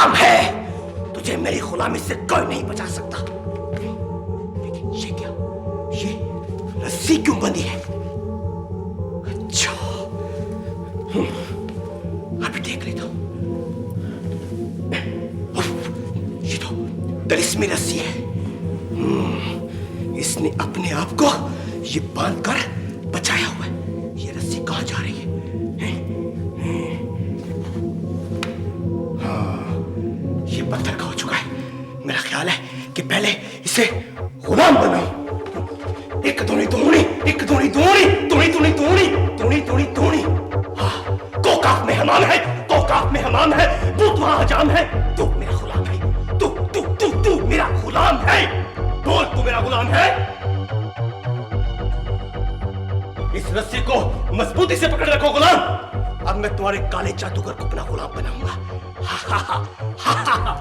गुलाम है। तुझे मेरी गुलामी से कोई नहीं बचा सकता। लेकिन ये क्या, ये रस्सी क्यों बंधी है? अच्छा, अभी देख लेता हूं। ये तो तिलिस्मी रस्सी है। इसने अपने आप को ये बांधकर बचाया हुआ है। ये रस्सी कहां जा रही है? हाँ, ये पत्थर का हो चुका है। मेरा ख्याल है कि पहले इसे गुलाम बनाऊं। एक दूनी दूनी, एक दूनी दूनी, दूनी दूनी दूनी, दूनी दूनी दूनी। हाँ, कोकाफ में हमाम है, कोकाफ में हमाम है। तू वहां हजाम है। तू मेरा गुलाम है। तू तू तू तू मेरा गुलाम है। बोल, तू मेरा गुलाम है? इस रस्सी को मजबूती से पकड़ रखो गुलाम। अब मैं तुम्हारे काले जादूगर को अपना गुलाम बनाऊंगा। हा हा हा हा हा।